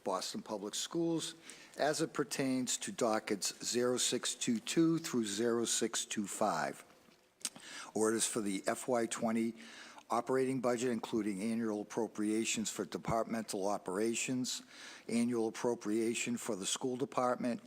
Boston Public Schools as it pertains to dockets 0622 through 0625. Orders for the FY20 operating budget, including annual appropriations for departmental operations, annual appropriation for the school department,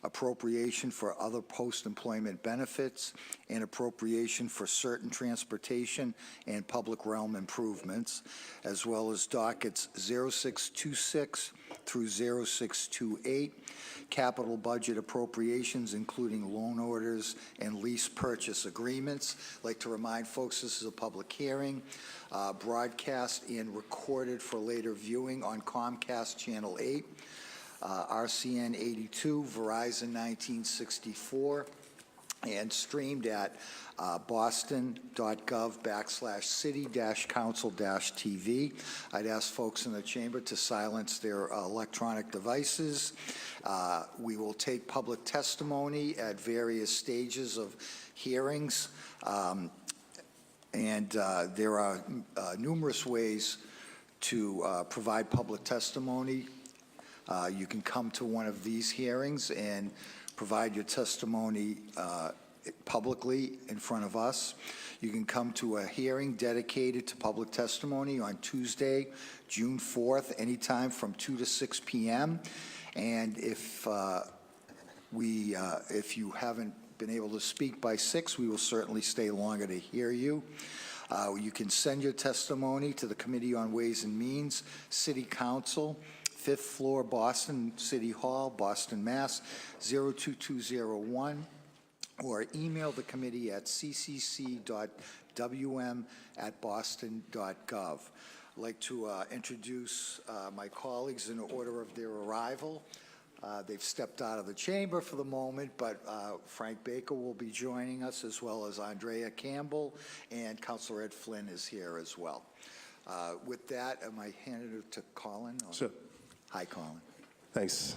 appropriation for other post-employment benefits, and appropriation for certain transportation and public realm improvements, as well as dockets 0626 through 0628, capital budget appropriations, including loan orders and lease purchase agreements. I'd like to remind folks this is a public hearing, broadcast and recorded for later viewing on Comcast Channel 8, RCN 82, Verizon 1964, and streamed at boston.gov/city-council-TV. I'd ask folks in the chamber to silence their electronic devices. We will take public testimony at various stages of hearings, and there are numerous ways to provide public testimony. You can come to one of these hearings and provide your testimony publicly in front of us. You can come to a hearing dedicated to public testimony on Tuesday, June 4th, anytime from 2 to 6 p.m. And if you haven't been able to speak by 6, we will certainly stay longer to hear you. You can send your testimony to the Committee on Ways and Means, City Council, 5th floor, Boston City Hall, Boston, Mass. 02201, or email the committee at ccc.wm@boston.gov. I'd like to introduce my colleagues in order of their arrival. They've stepped out of the chamber for the moment, but Frank Baker will be joining us, as well as Andrea Campbell, and Councilor Ed Flynn is here as well. With that, am I handed it to Colin? Sure. Hi, Colin. Thanks.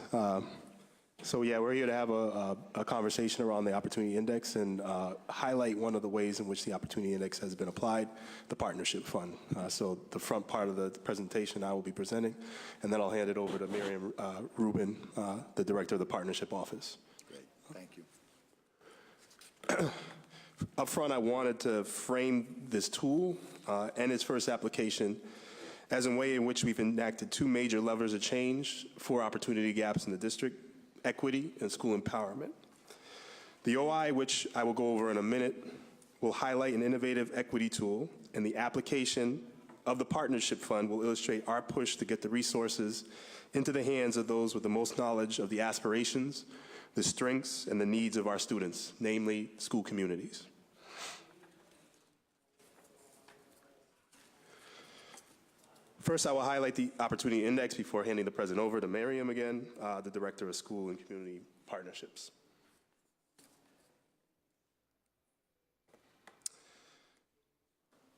So yeah, we're here to have a conversation around the Opportunity Index and highlight one of the ways in which the Opportunity Index has been applied, the Partnership Fund. So the front part of the presentation I will be presenting, and then I'll hand it over to Miriam Rubin, the Director of the Partnership Office. Great, thank you. Up front, I wanted to frame this tool and its first application as a way in which we've enacted two major levers of change for opportunity gaps in the district: equity and school empowerment. The OI, which I will go over in a minute, will highlight an innovative equity tool, and the application of the Partnership Fund will illustrate our push to get the resources into the hands of those with the most knowledge of the aspirations, the strengths, and the needs of our students, namely school communities. First, I will highlight the Opportunity Index before handing the president over to Miriam again, the Director of School and Community Partnerships.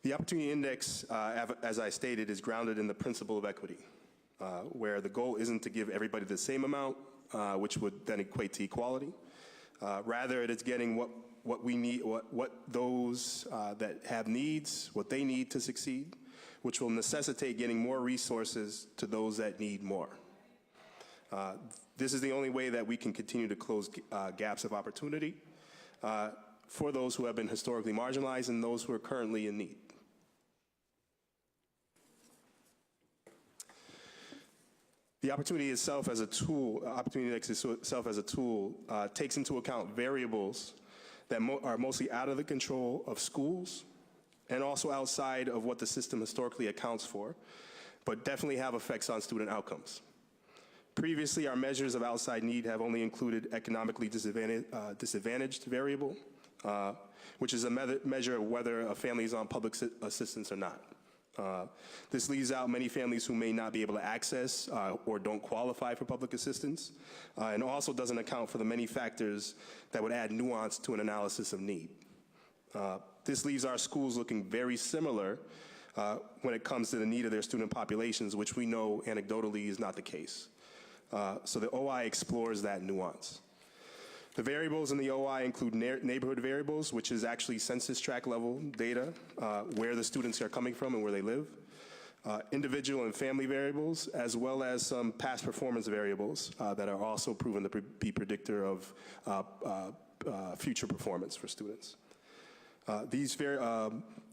The Opportunity Index, as I stated, is grounded in the principle of equity, where the goal isn't to give everybody the same amount, which would then equate to equality. Rather, it is getting what we need, what those that have needs, what they need to succeed, which will necessitate getting more resources to those that need more. This is the only way that we can continue to close gaps of opportunity for those who have been historically marginalized and those who are currently in need. The opportunity itself as a tool, Opportunity Index itself as a tool, takes into account variables that are mostly out of the control of schools and also outside of what the system historically accounts for, but definitely have effects on student outcomes. Previously, our measures of outside need have only included economically disadvantaged variable, which is a measure of whether a family is on public assistance or not. This leaves out many families who may not be able to access or don't qualify for public assistance, and also doesn't account for the many factors that would add nuance to an analysis of need. This leaves our schools looking very similar when it comes to the need of their student populations, which we know anecdotally is not the case. So the OI explores that nuance. The variables in the OI include neighborhood variables, which is actually census tract level data, where the students are coming from and where they live. individual and family variables, as well as some past performance variables that are also proven to be predictor of future performance for students. These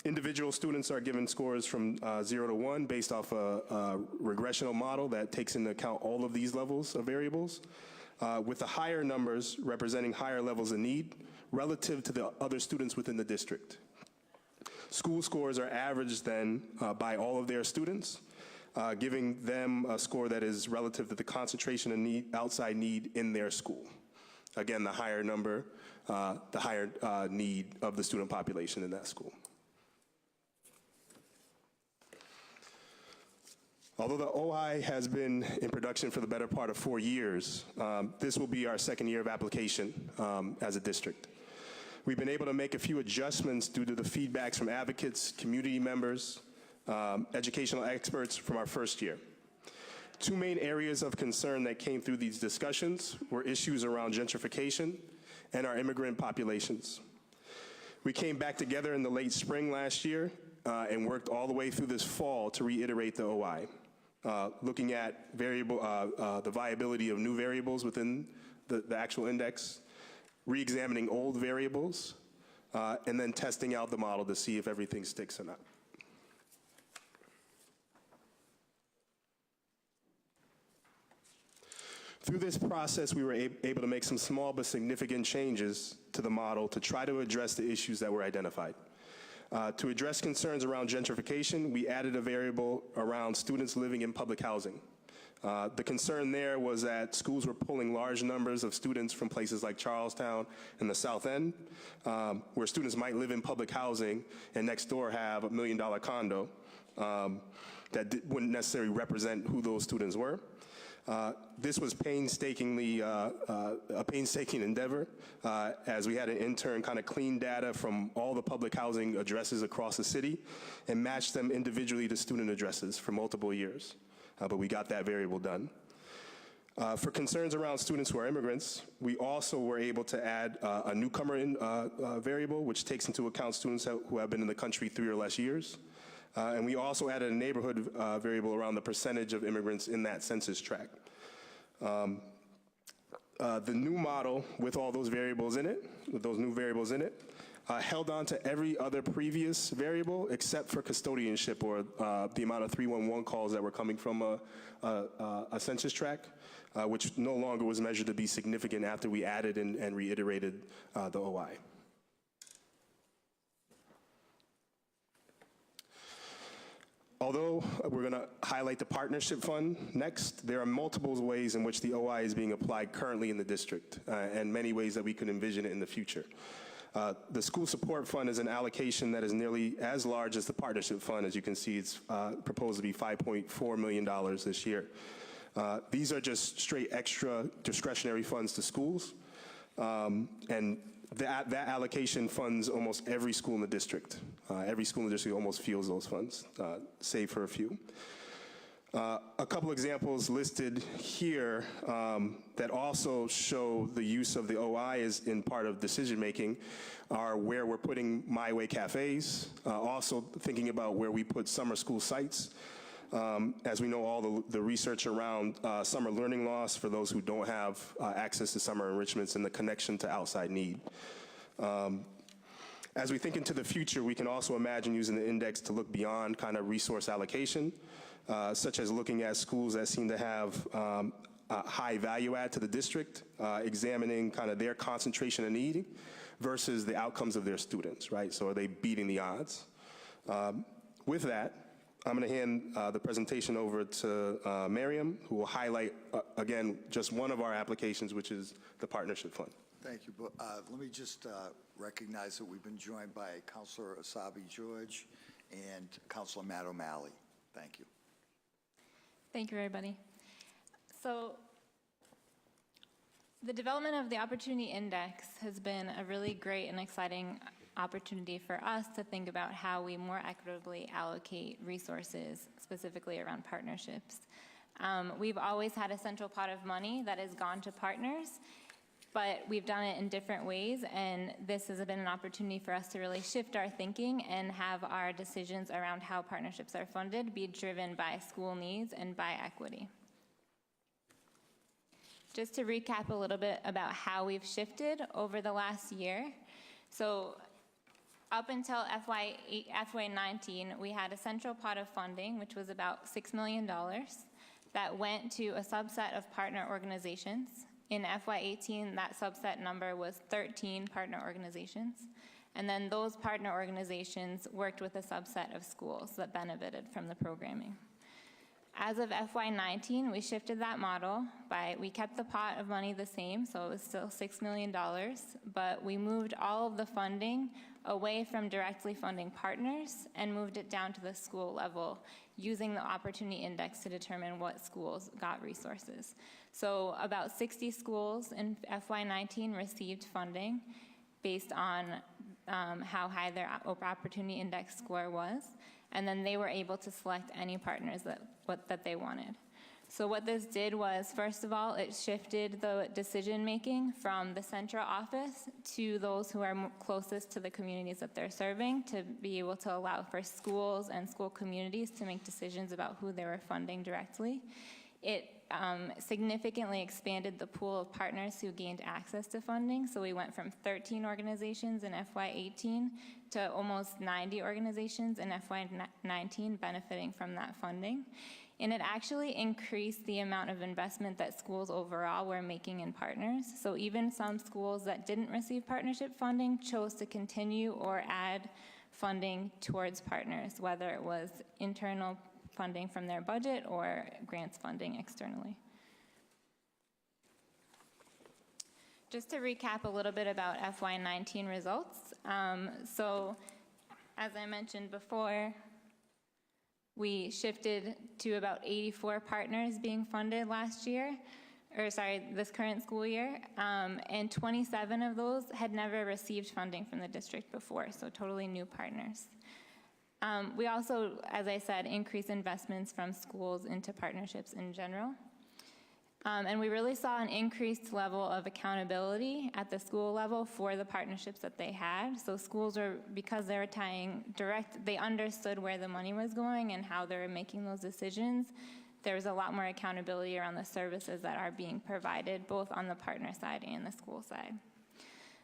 individual students are given scores from 0 to 1 based off a regressional model that takes into account all of these levels of variables, with the higher numbers representing higher levels of need relative to the other students within the district. School scores are averaged then by all of their students, giving them a score that is relative to the concentration of need, outside need in their school. Again, the higher number, the higher need of the student population in that school. Although the OI has been in production for the better part of 4 years, this will be our second year of application as a district. We've been able to make a few adjustments due to the feedbacks from advocates, community members, educational experts from our first year. Two main areas of concern that came through these discussions were issues around gentrification and our immigrant populations. We came back together in the late spring last year and worked all the way through this fall to reiterate the OI, looking at the viability of new variables within the actual index, re-examining old variables, and then testing out the model to see if everything sticks or not. Through this process, we were able to make some small but significant changes to the model to try to address the issues that were identified. To address concerns around gentrification, we added a variable around students living in public housing. The concern there was that schools were pulling large numbers of students from places like Charlestown and the South End, where students might live in public housing and next door have $1 million condo that wouldn't necessarily represent who those students were. This was painstakingly a painstaking endeavor, as we had an intern kind of clean data from all the public housing addresses across the city and match them individually to student addresses for multiple years. But we got that variable done. For concerns around students who are immigrants, we also were able to add a newcomer variable, which takes into account students who have been in the country 3 or less years. And we also added a neighborhood variable around the percentage of immigrants in that census tract. The new model with all those variables in it, with those new variables in it, held on to every other previous variable except for custodianship, or the amount of 311 calls that were coming from a census tract, which no longer was measured to be significant after we added and reiterated the OI. Although we're going to highlight the partnership fund next, there are multiple ways in which the OI is being applied currently in the district, and many ways that we could envision it in the future. The school support fund is an allocation that is nearly as large as the partnership fund. As you can see, it's proposed to be $5.4 million this year. These are just straight extra discretionary funds to schools, and that allocation funds almost every school in the district. Every school in the district almost feels those funds, save for a few. A couple examples listed here that also show the use of the OI as in part of decision making are where we're putting My Way cafes, also thinking about where we put summer school sites. As we know, all the research around summer learning loss for those who don't have access to summer enrichments and the connection to outside need. As we think into the future, we can also imagine using the index to look beyond kind of resource allocation, such as looking at schools that seem to have high value add to the district, examining kind of their concentration of need versus the outcomes of their students, right? So are they beating the odds? With that, I'm going to hand the presentation over to Miriam, who will highlight, again, just one of our applications, which is the partnership fund. Thank you. Let me just recognize that we've been joined by Councilor Asabi George and Councilor Matt O'Malley. Thank you. Thank you, everybody. So the development of the Opportunity Index has been a really great and exciting opportunity for us to think about how we more equitably allocate resources, specifically around partnerships. We've always had a central pot of money that has gone to partners. but we've done it in different ways, and this has been an opportunity for us to really shift our thinking and have our decisions around how partnerships are funded be driven by school needs and by equity. Just to recap a little bit about how we've shifted over the last year. So up until FY19, we had a central pot of funding, which was about $6 million, that went to a subset of partner organizations. In FY18, that subset number was 13 partner organizations. And then those partner organizations worked with a subset of schools that benefited from the programming. As of FY19, we shifted that model we kept the pot of money the same, so it was still $6 million, but we moved all of the funding away from directly funding partners and moved it down to the school level using the opportunity index to determine what schools got resources. So about 60 schools in FY19 received funding based on how high their opportunity index score was, and then they were able to select any partners that they wanted. So what this did was, first of all, it shifted the decision-making from the central office to those who are closest to the communities that they're serving to be able to allow for schools and school communities to make decisions about who they were funding directly. It significantly expanded the pool of partners who gained access to funding. So we went from 13 organizations in FY18 to almost 90 organizations in FY19 benefiting from that funding. And it actually increased the amount of investment that schools overall were making in partners. So even some schools that didn't receive partnership funding chose to continue or add funding towards partners, whether it was internal funding from their budget or grants funding externally. Just to recap a little bit about FY19 results. So as I mentioned before, we shifted to about 84 partners being funded this current school year, and 27 of those had never received funding from the district before, so totally new partners. We also, as I said, increased investments from schools into partnerships in general. And we really saw an increased level of accountability at the school level for the partnerships that they had. So schools because they were tying they understood where the money was going and how they were making those decisions. There was a lot more accountability around the services that are being provided, both on the partner side and the school side.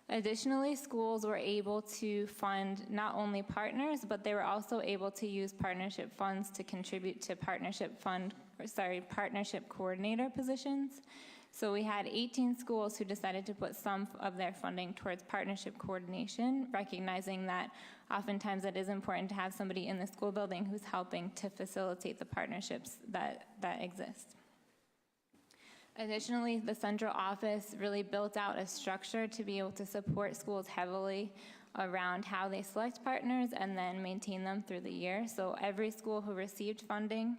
Additionally, schools were able to fund not only partners, but they were also able to use partnership funds to contribute to partnership coordinator positions. So we had 18 schools who decided to put some of their funding towards partnership coordination, recognizing that oftentimes it is important to have somebody in the school building who's helping to facilitate the partnerships that exist. Additionally, the central office really built out a structure to be able to support schools heavily around how they select partners and then maintain them through the year. So every school who received funding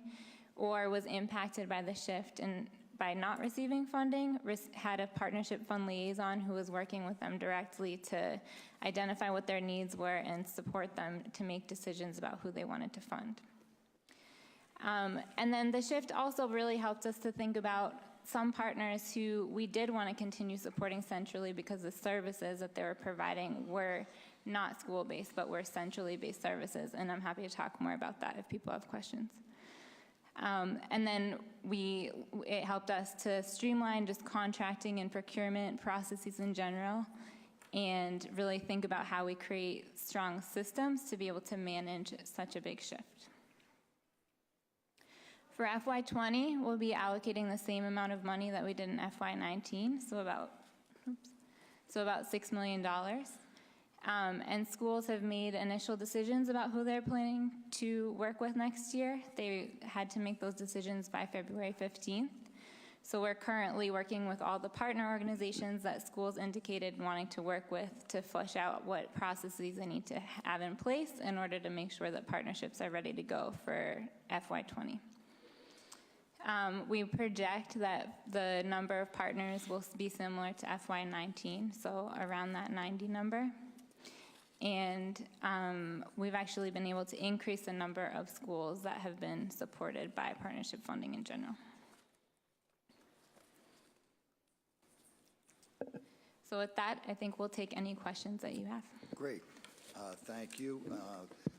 or was impacted by the shift and by not receiving funding had a partnership fund liaison who was working with them directly to identify what their needs were and support them to make decisions about who they wanted to fund. And then the shift also really helped us to think about some partners who we did want to continue supporting centrally because the services that they were providing were not school-based, but were centrally based services. And I'm happy to talk more about that if people have questions. And then it helped us to streamline just contracting and procurement processes in general and really think about how we create strong systems to be able to manage such a big shift. For FY20, we'll be allocating the same amount of money that we did in FY19, so about $6 million. And schools have made initial decisions about who they're planning to work with next year. They had to make those decisions by February 15th. So we're currently working with all the partner organizations that schools indicated wanting to work with to flesh out what processes they need to have in place in order to make sure that partnerships are ready to go for FY20. We project that the number of partners will be similar to FY19, so around that 90 number. And we've actually been able to increase the number of schools that have been supported by partnership funding in general. So with that, I think we'll take any questions that you have. Great. Thank you.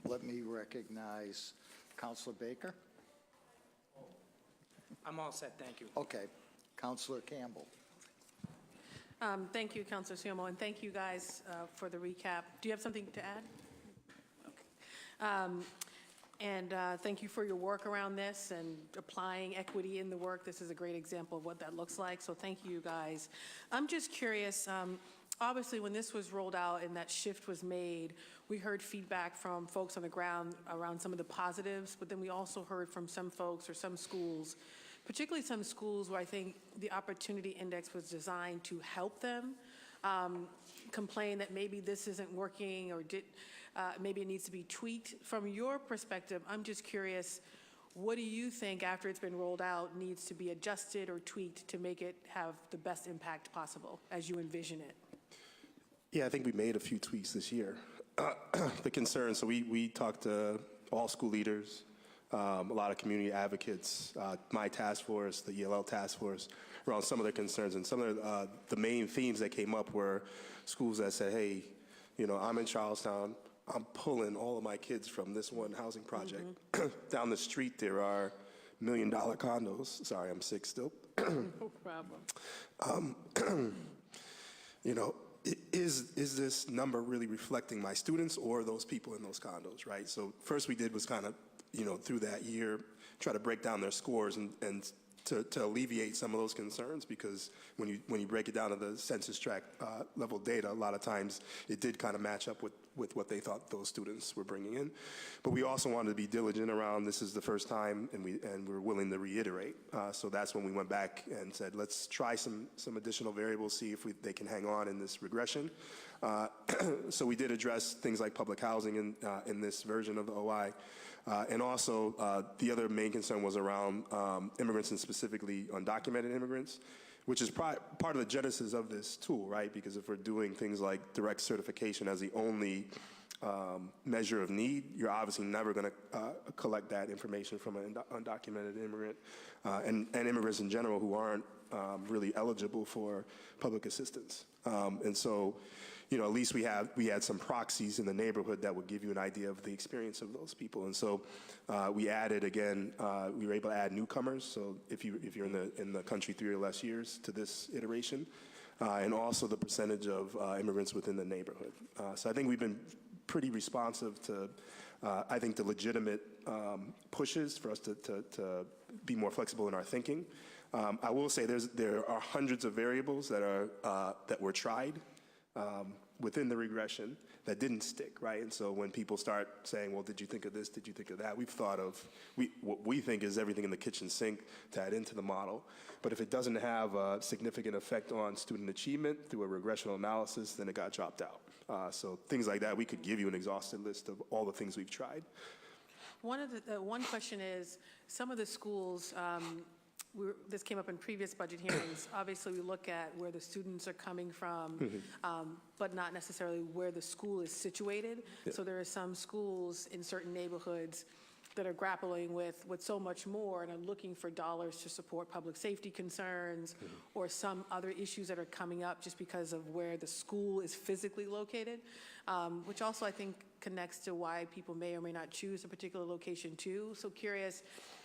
Let me recognize Counselor Baker. I'm all set, thank you. Okay. Counselor Campbell. Thank you, Councilor Siomo, and thank you guys for the recap. Do you have something to add? Okay. And thank you for your work around this and applying equity in the work. This is a great example of what that looks like, so thank you guys. I'm just curious, obviously when this was rolled out and that shift was made, we heard feedback from folks on the ground around some of the positives, but then we also heard from some folks or some schools, particularly some schools where I think the opportunity index was designed to help them, complain that maybe this isn't working or maybe it needs to be tweaked. From your perspective, I'm just curious, what do you think after it's been rolled out needs to be adjusted or tweaked to make it have the best impact possible as you envision it? Yeah, I think we made a few tweaks this year. The concern, so we talked to all school leaders, a lot of community advocates, my task force, the ELL task force, around some of their concerns. And some of the main themes that came up were schools that said, hey, you know, I'm in Charlestown, I'm pulling all of my kids from this one housing project. Down the street, there are $1 million condos. Sorry, I'm sick still. No problem. You know, is this number really reflecting my students or those people in those condos, right? So first we did was kind of, you know, through that year, try to break down their scores and to alleviate some of those concerns, because when you break it down to the census tract level data, a lot of times it did kind of match up with what they thought those students were bringing in. But we also wanted to be diligent around this is the first time, and we're willing to reiterate. So that's when we went back and said, let's try some additional variables, see if they can hang on in this regression. So we did address things like public housing in this version of the OI. And also, the other main concern was around immigrants, and specifically undocumented immigrants, which is part of the genesis of this tool, right? Because if we're doing things like direct certification as the only measure of need, you're obviously never going to collect that information from an undocumented immigrant and immigrants in general who aren't really eligible for public assistance. And so, you know, at least we had some proxies in the neighborhood that would give you an idea of the experience of those people. And so we added, again, we were able to add newcomers. So if you're in the country 3 or less years to this iteration, and also the percentage of immigrants within the neighborhood. So I think we've been pretty responsive to, I think, the legitimate pushes for us to be more flexible in our thinking. I will say there are hundreds of variables that were tried within the regression that didn't stick, right? And so when people start saying, well, did you think of this? Did you think of that? We've thought of, what we think is everything in the kitchen sink to add into the model. But if it doesn't have a significant effect on student achievement through a regressional analysis, then it got dropped out. So things like that, we could give you an exhaustive list of all the things we've tried. One question is, some of the schools, this came up in previous budget hearings. Obviously, we look at where the students are coming from, but not necessarily where the school is situated. Yeah. So there are some schools in certain neighborhoods that are grappling with so much more and are looking for dollars to support public safety concerns or some other issues that are coming up just because of where the school is physically located, which also I think connects to why people may or may not choose a particular location too. So curious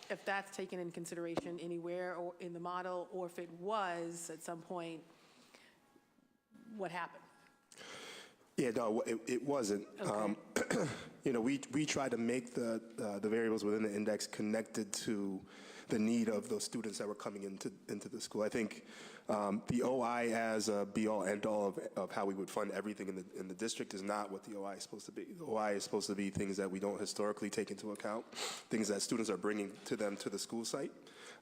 if that's taken in consideration anywhere or in the model, or if it was at some point, what happened? Yeah, no, it wasn't. Okay. You know, we tried to make the variables within the index connected to the need of those students that were coming into the school. I think the OI as a be-all, end-all of how we would fund everything in the district is not what the OI is supposed to be. The OI is supposed to be things that we don't historically take into account, things that students are bringing to them to the school site.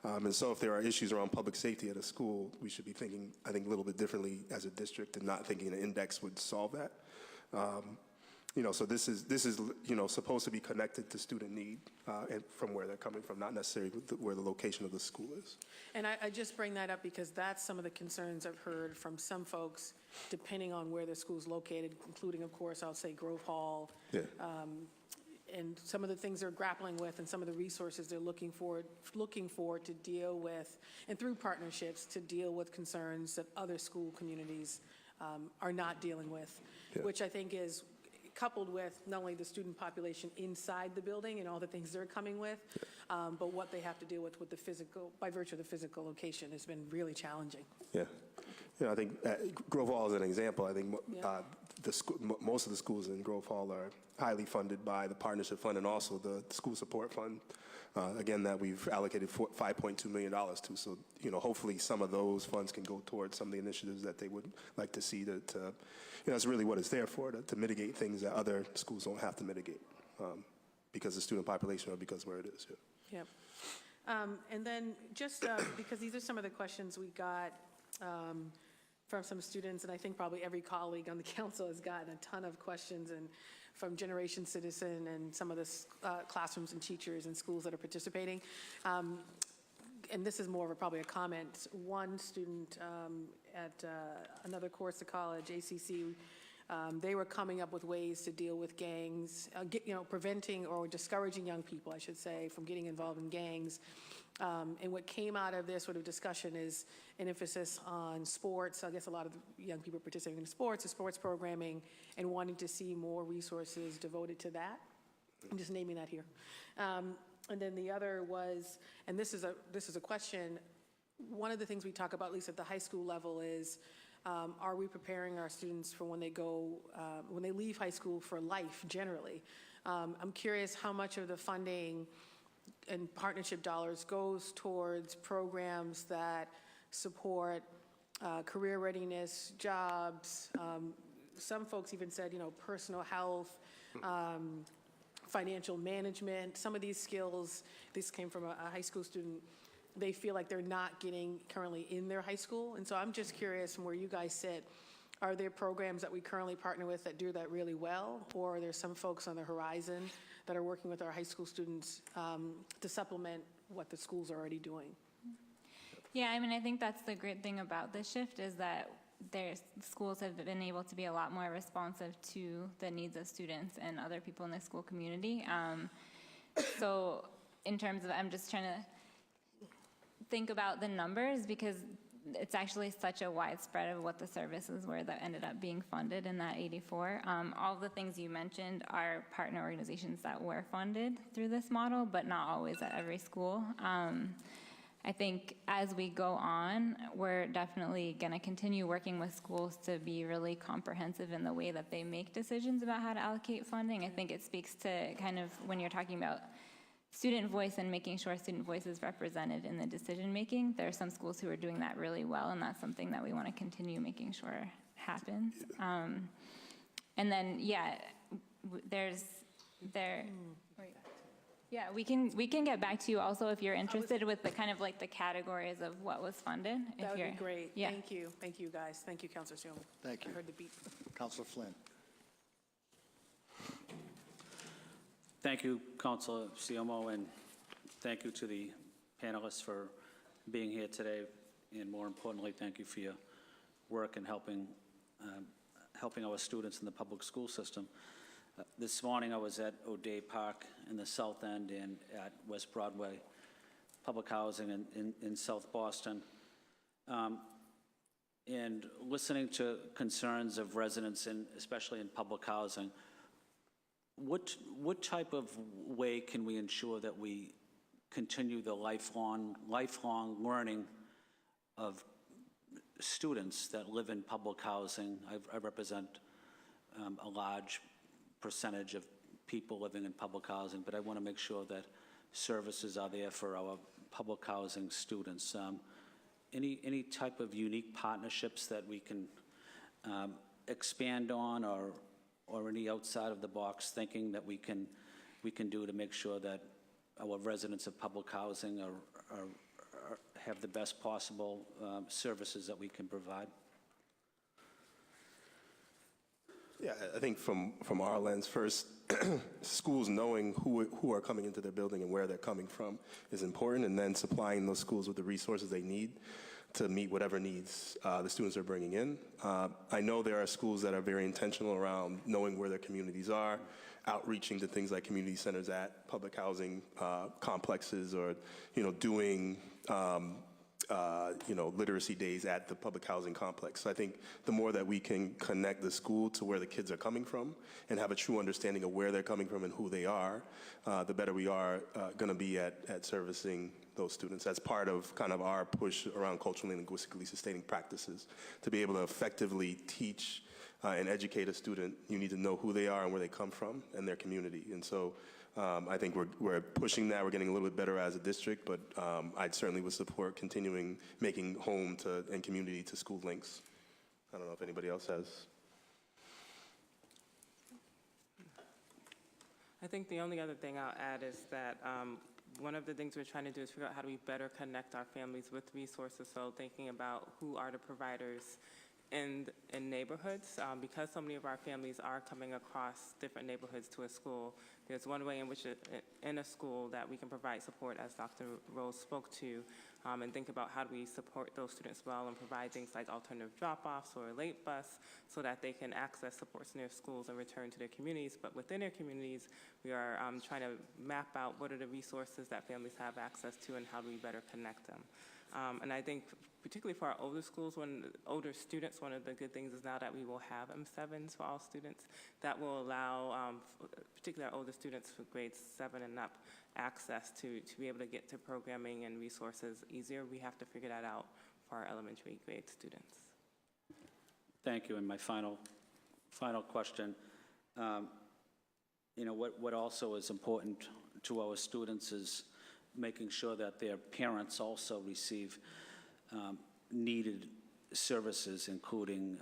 And so if there are issues around public safety at a school, we should be thinking, I think, a little bit differently as a district and not thinking an index would solve that. You know, so this is you know, supposed to be connected to student need and from where they're coming from, not necessarily where the location of the school is. And I just bring that up because that's some of the concerns I've heard from some folks, depending on where the school's located, including, of course, I'll say Grove Hall. Yeah. And some of the things they're grappling with and some of the resources they're looking for to deal with, and through partnerships, to deal with concerns that other school communities are not dealing with, which I think is coupled with not only the student population inside the building and all the things they're coming with, but what they have to deal with the physical, by virtue of the physical location, has been really challenging. Yeah. You know, I think Grove Hall is an example. I think most of the schools in Grove Hall are highly funded by the partnership fund and also the school support fund, again, that we've allocated $5.2 million to. So, you know, hopefully some of those funds can go towards some of the initiatives that they would like to see you know, that's really what it's there for, to mitigate things that other schools don't have to mitigate because of the student population or because where it is. Yeah. Yep. And then just because these are some of the questions we got from some students, and I think probably every colleague on the council has gotten a ton of questions, and from Generation Citizen and some of the classrooms and teachers and schools that are participating. And this is more of probably a comment. One student at another course of college, ACC, they were coming up with ways to deal with gangs, you know, preventing or discouraging young people, I should say, from getting involved in gangs. And what came out of this sort of discussion is an emphasis on sports. I guess a lot of the young people participating in sports, the sports programming, and wanting to see more resources devoted to that. I'm just naming that here. And then the other was, and this is a question, one of the things we talk about, at least at the high school level, is are we preparing our students for when they go, when they leave high school for life generally? I'm curious how much of the funding and partnership dollars goes towards programs that support career readiness, jobs. Some folks even said, you know, personal health, financial management. Some of these skills, this came from a high school student, they feel like they're not getting currently in their high school. And so I'm just curious, from where you guys sit, are there programs that we currently partner with that do that really well? Or are there some folks on the horizon that are working with our high school students to supplement what the schools are already doing? Yeah, I mean, I think that's the great thing about this shift is that schools have been able to be a lot more responsive to the needs of students and other people in the school community. So in terms of, I'm just trying to think about the numbers, because it's actually such a widespread of what the services were that ended up being funded in that 84. All the things you mentioned are partner organizations that were funded through this model, but not always at every school. I think as we go on, we're definitely going to continue working with schools to be really comprehensive in the way that they make decisions about how to allocate funding. I think it speaks to kind of when you're talking about student voice and making sure student voice is represented in the decision making. There are some schools who are doing that really well, and that's something that we want to continue making sure happens. And then, yeah, yeah, we can get back to you also if you're interested with the kind of like the categories of what was funded. That would be great. Yeah. Thank you. Thank you, guys. Thank you, Councilor Siomo. Thank you. I heard the beep. Councilor Flynn. Thank you, Councilor Siomo, and thank you to the panelists for being here today, and more importantly, thank you for your work in helping our students in the public school system. This morning I was at O'Day Park in the South End and at West Broadway Public Housing in South Boston, and listening to concerns of residents, especially in public housing. What type of way can we ensure that we continue the lifelong learning of students that live in public housing? I represent a large percentage of people living in public housing, but I want to make sure that services are there for our public housing students. Any type of unique partnerships that we can expand on, or any outside of the box thinking that we can do to make sure that our residents of public housing have the best possible services that we can provide? Yeah, I think from our lens, first, schools knowing who are coming into their building and where they're coming from is important, and then supplying those schools with the resources they need to meet whatever needs the students are bringing in. I know there are schools that are very intentional around knowing where their communities are, outreaching to things like community centers at public housing complexes, or doing literacy days at the public housing complex. So I think the more that we can connect the school to where the kids are coming from and have a true understanding of where they're coming from and who they are, the better we are going to be at servicing those students as part of kind of our push around culturally and linguistically sustaining practices. To be able to effectively teach and educate a student, you need to know who they are and where they come from and their community. And so I think we're pushing that. We're getting a little bit better as a district, but I certainly would support continuing making home to and community to school links. I don't know if anybody else has. I think the only other thing I'll add is that one of the things we're trying to do is figure out how do we better connect our families with resources. So thinking about who are the providers in neighborhoods, because so many of our families are coming across different neighborhoods to a school. There's one way in which in a school that we can provide support, as Dr. Rose spoke to, and think about how do we support those students well and provide things like alternative drop-offs or a late bus so that they can access supports in their schools and return to their communities. But within their communities, we are trying to map out what are the resources that families have access to and how do we better connect them. And I think particularly for our older schools, older students, one of the good things is now that we will have M7s for all students. That will allow, particularly our older students for grades 7 and up, access to be able to get to programming and resources easier. We have to figure that out for our elementary grade students. Thank you. And my final question, what also is important to our students is making sure that their parents also receive needed services, including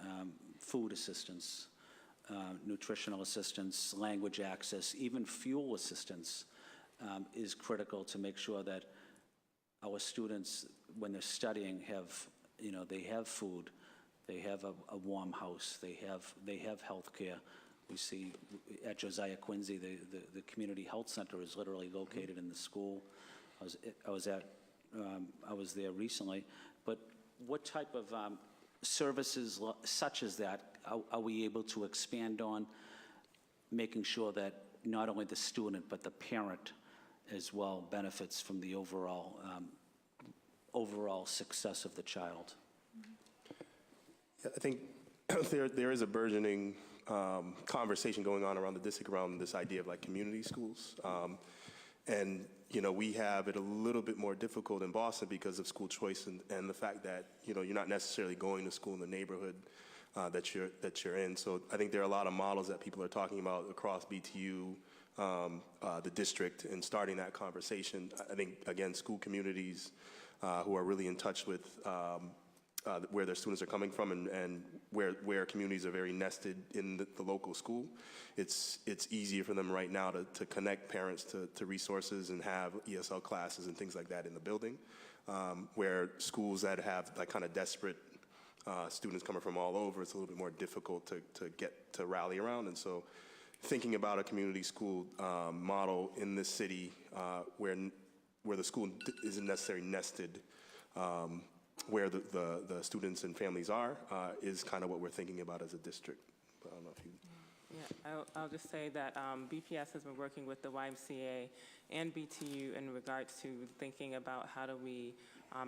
food assistance, nutritional assistance, language access, even fuel assistance is critical to make sure that our students, when they're studying, they have food, they have a warm house, they have health care. We see at Josiah Quincy, the community health center is literally located in the school. I was there recently, but what type of services such as that are we able to expand on, making sure that not only the student but the parent as well benefits from the overall success of the child? Yeah, I think there is a burgeoning conversation going on around the district around this idea of like community schools. And we have it a little bit more difficult in Boston because of school choice and the fact that you're not necessarily going to school in the neighborhood that you're in. So I think there are a lot of models that people are talking about across BTU, the district, and starting that conversation. I think again, school communities who are really in touch with where their students are coming from and where communities are very nested in the local school. It's easier for them right now to connect parents to resources and have ESL classes and things like that in the building, where schools that have like kind of desperate students coming from all over, it's a little bit more difficult to get to rally around. And so thinking about a community school model in this city where the school isn't necessarily nested, where the students and families are, is kind of what we're thinking about as a district. But I don't know if you... Yeah, I'll just say that BPS has been working with the YMCA and BTU in regards to thinking about how do we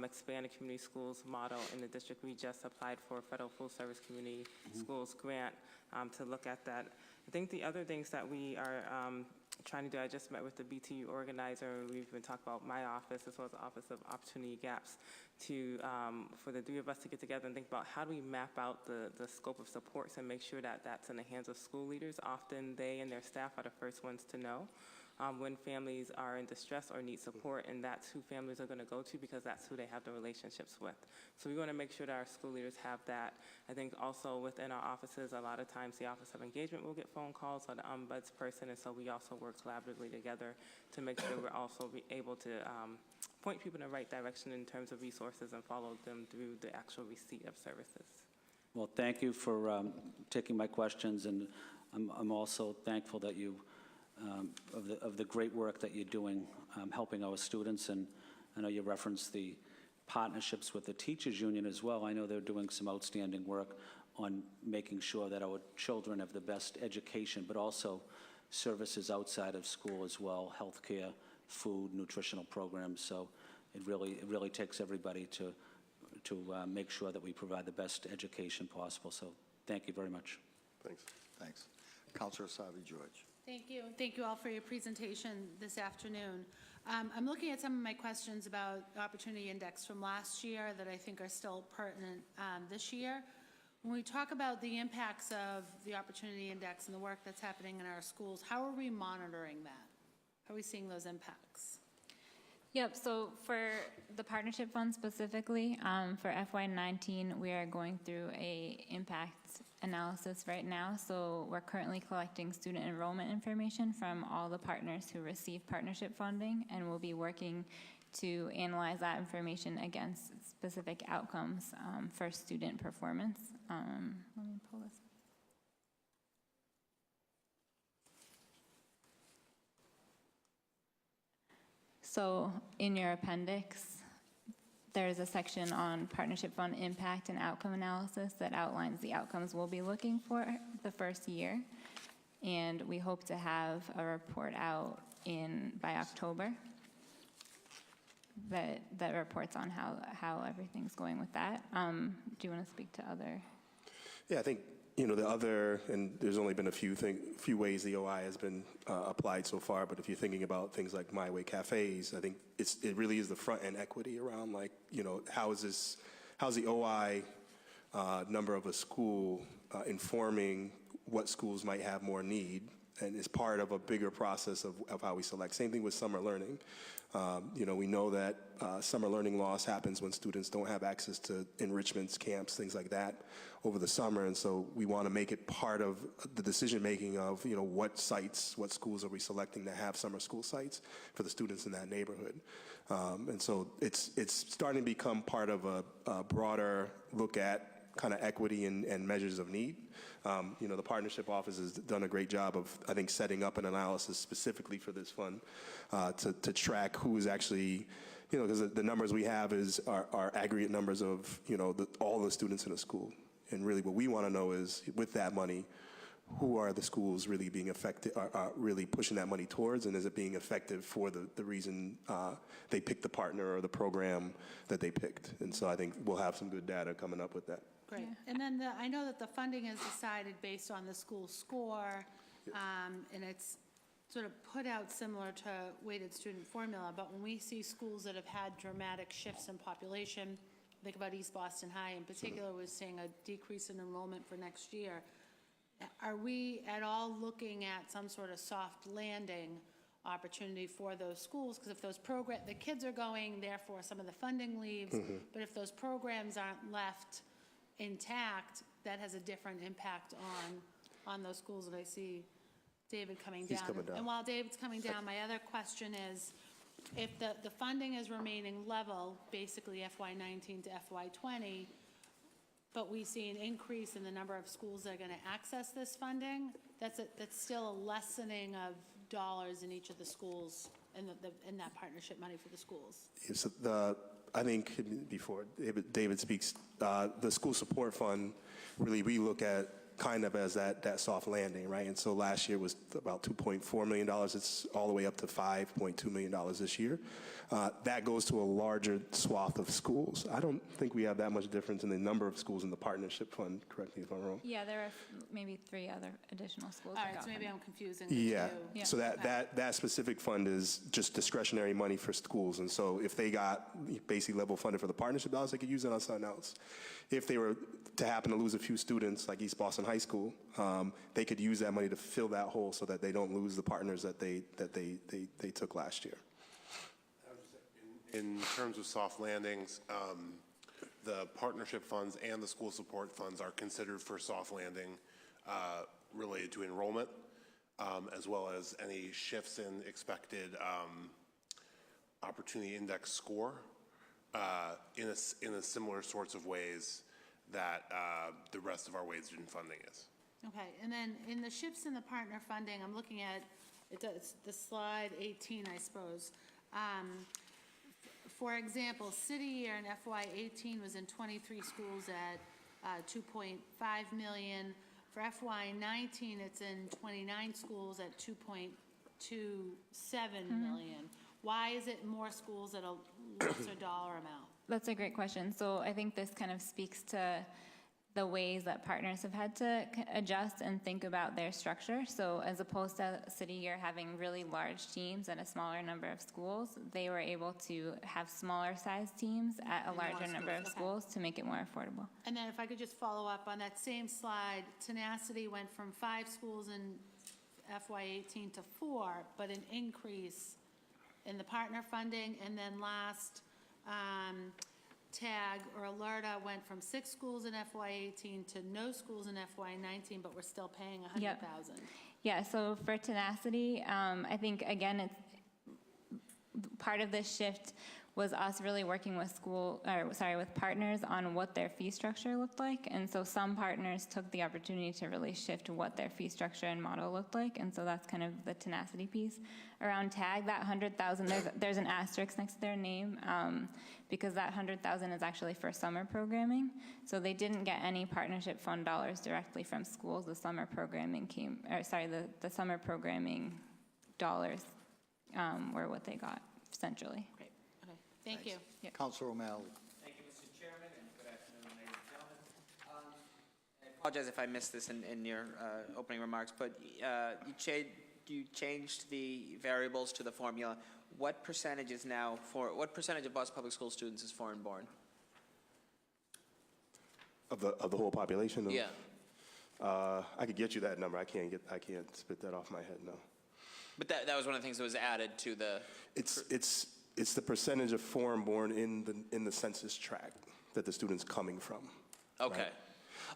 expand a community schools model in the district. We just applied for a federal full service community schools grant to look at that. I think the other things that we are trying to do, I just met with the BTU organizer. We've been talking about my office as well as the Office of Opportunity Gaps for the three of us to get together and think about how do we map out the scope of supports and make sure that that's in the hands of school leaders. Often they and their staff are the first ones to know when families are in distress or need support, and that's who families are going to go to because that's who they have the relationships with. So we want to make sure that our school leaders have that. I think also within our offices, a lot of times the Office of Engagement will get phone calls or the ombudsperson, and so we also work collaboratively together to make sure we're also able to point people in the right direction in terms of resources and follow them through the actual receipt of services. Well, thank you for taking my questions, and I'm also thankful that you of the great work that you're doing helping our students. And I know you referenced the partnerships with the teachers union as well. I know they're doing some outstanding work on making sure that our children have the best education, but also services outside of school as well, healthcare, food, nutritional programs. So it really takes everybody to make sure that we provide the best education possible. So thank you very much. Thanks. Thanks. Counselor Savi-George. Thank you. Thank you all for your presentation this afternoon. I'm looking at some of my questions about the Opportunity Index from last year that I think are still pertinent this year. When we talk about the impacts of the Opportunity Index and the work that's happening in our schools, how are we monitoring that? How are we seeing those impacts? Yep, so for the partnership fund specifically, for FY19, we are going through a impact analysis right now. So we're currently collecting student enrollment information from all the partners who receive partnership funding, and we'll be working to analyze that information against specific outcomes for student performance. Let me pull this up. So in your appendix, there's a section on partnership fund impact and outcome analysis that outlines the outcomes we'll be looking for the first year. And we hope to have a report out by October that reports on how everything's going with that. Do you want to speak to other? Yeah, I think, the other, and there's only been a few ways the OI has been applied so far, but if you're thinking about things like My Way cafes, I think it really is the front-end equity around, how's the OI number of a school informing what schools might have more need, and is part of a bigger process of how we select. Same thing with summer learning. We know that summer learning loss happens when students don't have access to enrichments, camps, things like that over the summer, and so we want to make it part of the decision-making of, what schools are we selecting to have summer school sites for the students in that neighborhood. And so it's starting to become part of a broader look at kind of equity and measures of need. The Partnership Office has done a great job of, I think, setting up an analysis specifically for this fund to track who is actually, because the numbers we have are aggregate numbers of, all the students in a school. And really what we want to know is, with that money, who are the schools really being affected, are really pushing that money towards, and is it being effective for the reason they picked the partner or the program that they picked? And so I think we'll have some good data coming up with that. Great. Yeah. And then I know that the funding is decided based on the school score, and it's sort of put out similar to weighted student formula, but when we see schools that have had dramatic shifts in population, think about East Boston High in particular, was seeing a decrease in enrollment for next year. Are we at all looking at some sort of soft landing opportunity for those schools? Because if those the kids are going, therefore some of the funding leaves, but if those programs aren't left intact, that has a different impact on those schools. And I see David coming down. He's coming down. And while David's coming down, my other question is, if the funding is remaining level, basically FY19 to FY20, but we see an increase in the number of schools that are going to access this funding, that's still a lessening of dollars in each of the schools in that partnership money for the schools. So I think before David speaks, the school support fund, really we look at kind of as that soft landing, right? And so last year was about $2.4 million. It's all the way up to $5.2 million this year. That goes to a larger swath of schools. I don't think we have that much difference in the number of schools in the partnership fund. Correct me if I'm wrong. Yeah, there are maybe 3 other additional schools. All right, so maybe I'm confusing yeah. the two. So that specific fund is just discretionary money for schools. And so if they got basically level funded for the partnership dollars, they could use it on something else. If they were to happen to lose a few students, like East Boston High School, they could use that money to fill that hole so that they don't lose the partners that they took last year. In terms of soft landings, the partnership funds and the school support funds are considered for soft landing related to enrollment, as well as any shifts in expected opportunity index score in a similar sorts of ways that the rest of our weighted student funding is. Okay, and then in the shifts in the partner funding, I'm looking at the slide 18, I suppose. For example, city year in FY18 was in 23 schools at 2.5 million. For FY19, it's in 29 schools at 2.27 million. Why is it more schools at a lesser dollar amount? That's a great question. So I think this kind of speaks to the ways that partners have had to adjust and think about their structure. So as opposed to City Year having really large teams and a smaller number of schools, they were able to have smaller sized teams at a larger number of schools to make it more affordable. And then if I could just follow up on that same slide, Tenacity went from 5 schools in FY18 to 4, but an increase in the partner funding, and then last tag or Alerta went from 6 schools in FY18 to no schools in FY19, but we're still paying $100,000. Yeah, so for Tenacity, I think, again, it's part of this shift was us really working with with partners on what their fee structure looked like. And so some partners took the opportunity to really shift what their fee structure and model looked like. And so that's kind of the Tenacity piece. Around TAG, that 100,000, there's an asterisk next to their name because that 100,000 is actually for summer programming. So they didn't get any partnership fund dollars directly from schools. The summer programming the summer programming dollars were what they got centrally. Great. Okay. Thank you. Councilor O'Malley. Thank you, Mr. Chairman, and good afternoon, ladies and gentlemen. I apologize if I missed this in your opening remarks, but you changed the variables to the formula. What percentage of Boston Public School students is foreign-born? Of the whole population? Yeah. I could get you that number. I can't spit that off my head, no. But that was one of the things that was added to the... It's the percentage of foreign-born in the census tract that the student's coming from. Okay. Right?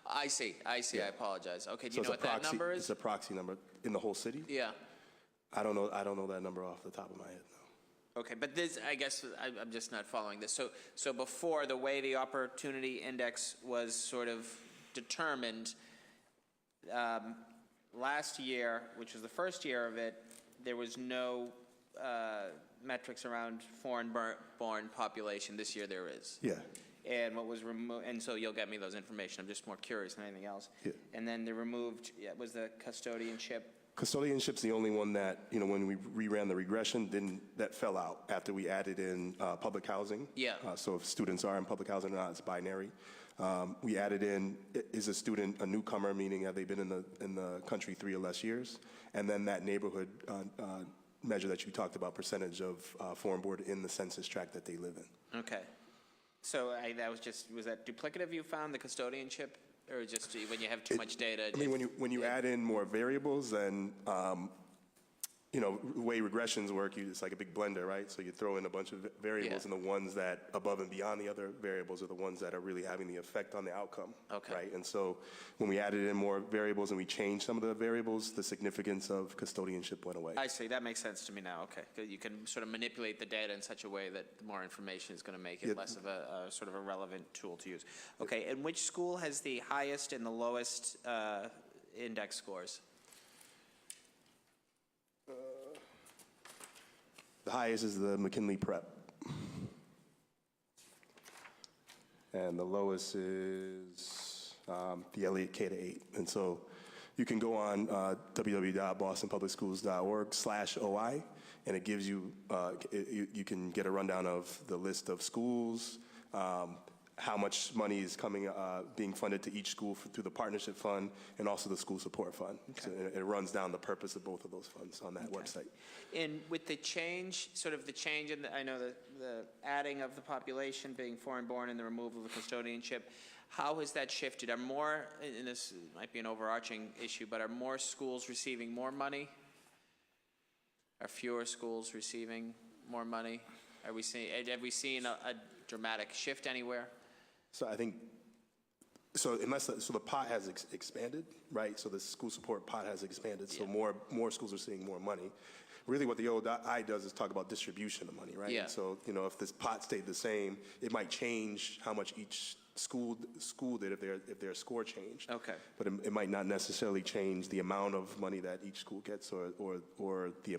I see. Yeah. I apologize. Okay, do So you know what that number is? It's a proxy number in the whole city? Yeah. I don't know that number off the top of my head, no. Okay, but this, I guess, I'm just not following this. So before, the way the opportunity index was sort of determined, last year, which was the first year of it, there was no metrics around foreign-born population. This year there is. Yeah. And what was removed, and so you'll get me those information. I'm just more curious than anything else. Yeah. And then they removed, was the custodianship. Custodianship's the only one that, when we reran the regression, that fell out after we added in public housing. Yeah. So if students are in public housing or not, it's binary. We added in, is a student a newcomer, meaning have they been in the country 3 or less years? And then that neighborhood measure that you talked about, percentage of foreign-born in the census tract that they live in. Okay. So was that duplicative you found, the custodianship? Or just when you have too much data? I mean, when you add in more variables, then, the way regressions work, it's like a big blender, right? So you throw in a bunch of variables, and the ones that above and beyond the other variables are the ones that are really having the effect on the outcome. Okay. Right? And so when we added in more variables and we changed some of the variables, the significance of custodianship went away. I see. That makes sense to me now. Okay. You can sort of manipulate the data in such a way that more information is going to make it less of a sort of a relevant tool to use. Okay. And which school has the highest and the lowest index scores? The highest is the McKinley Prep. And the lowest is the Elliott K-8. And so you can go on www.bostonpublicschools.org/OI, and it gives you, you can get a rundown of the list of schools, how much money is being funded to each school through the partnership fund and also the school support fund. Okay. So it runs down the purpose of both of those funds on that website. And with the change, in I know the adding of the population being foreign-born and the removal of the custodianship, how has that shifted? Are more, and this might be an overarching issue, but are more schools receiving more money? Are fewer schools receiving more money? Have we seen a dramatic shift anywhere? So I think, so the pot has expanded, right? So the school support pot has expanded, so more schools are seeing more money. Really what the OI does is talk about distribution of money, right? Yeah. And so, if this pot stayed the same, it might change how much each school did if their score changed. Okay. But it might not necessarily change the amount of money that each school gets or the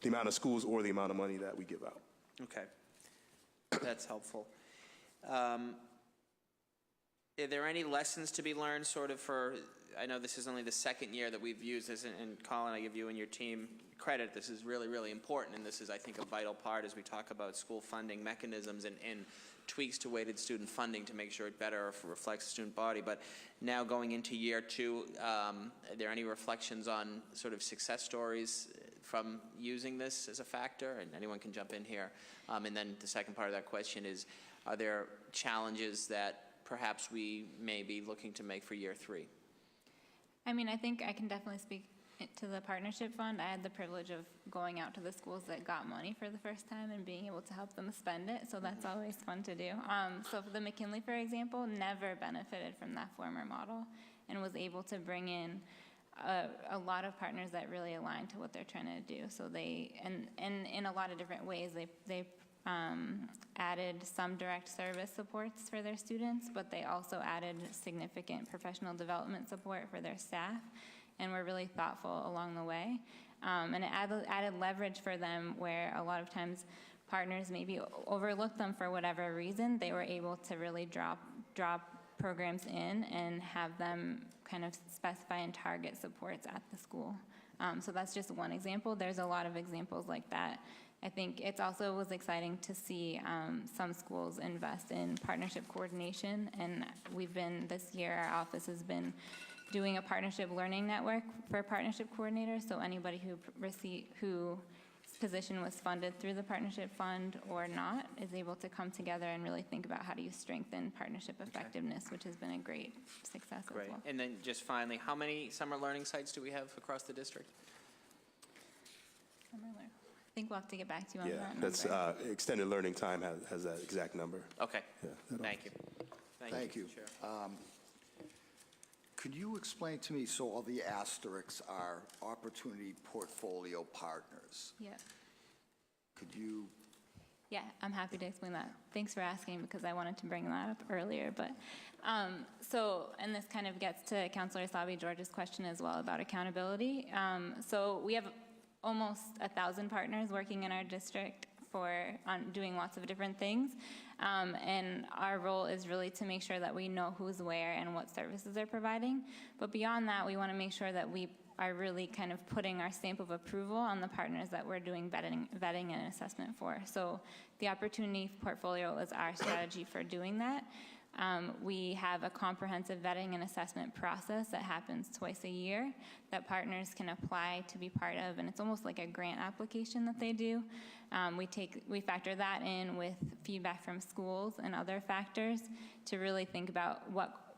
amount of schools or the amount of money that we give out. Okay. That's helpful. Are there any lessons to be learned I know this is only the second year that we've used this, and Colin, I give you and your team credit, this is really, really important, and this is, I think, a vital part as we talk about school funding mechanisms and tweaks to weighted student funding to make sure it better reflects the student body. But now going into year 2, are there any reflections on sort of success stories from using this as a factor? And anyone can jump in here. And then the second part of that question is, are there challenges that perhaps we may be looking to make for year 3? I mean, I think I can definitely speak to the partnership fund. I had the privilege of going out to the schools that got money for the first time and being able to help them spend it, so that's always fun to do. So for the McKinley, for example, never benefited from that former model and was able to bring in a lot of partners that really align to what they're trying to do. So they, and in a lot of different ways, they added some direct service supports for their students, but they also added significant professional development support for their staff, and were really thoughtful along the way. And it added leverage for them where a lot of times partners maybe overlooked them for whatever reason. They were able to really drop programs in and have them kind of specify and target supports at the school. So that's just one example. There's a lot of examples like that. I think it also was exciting to see some schools invest in partnership coordination, and we've been, this year, our office has been doing a partnership learning network for partnership coordinators, so anybody whose position was funded through the partnership fund or not is able to come together and really think about how do you strengthen partnership effectiveness, which has been a great success as well. And then just finally, how many summer learning sites do we have across the district? I think we'll have to get back to you on Yeah, that that's number. extended learning time has that exact number. Okay, Yeah, thank you. Thank you. Chair. Could you explain to me, so all the asterisks are opportunity portfolio partners? Yeah. Could you, Yeah, I'm happy to explain that. Thanks for asking, because I wanted to bring that up earlier. But so, and this kind of gets to Councilor Sabi George's question as well about accountability. So we have almost 1,000 partners working in our district on doing lots of different things. And our role is really to make sure that we know who's where and what services they're providing. But beyond that, we want to make sure that we are really kind of putting our stamp of approval on the partners that we're doing vetting and assessment for. So the opportunity portfolio is our strategy for doing that. We have a comprehensive vetting and assessment process that happens twice a year that partners can apply to be part of, and it's almost like a grant application that they do. We factor that in with feedback from schools and other factors to really think about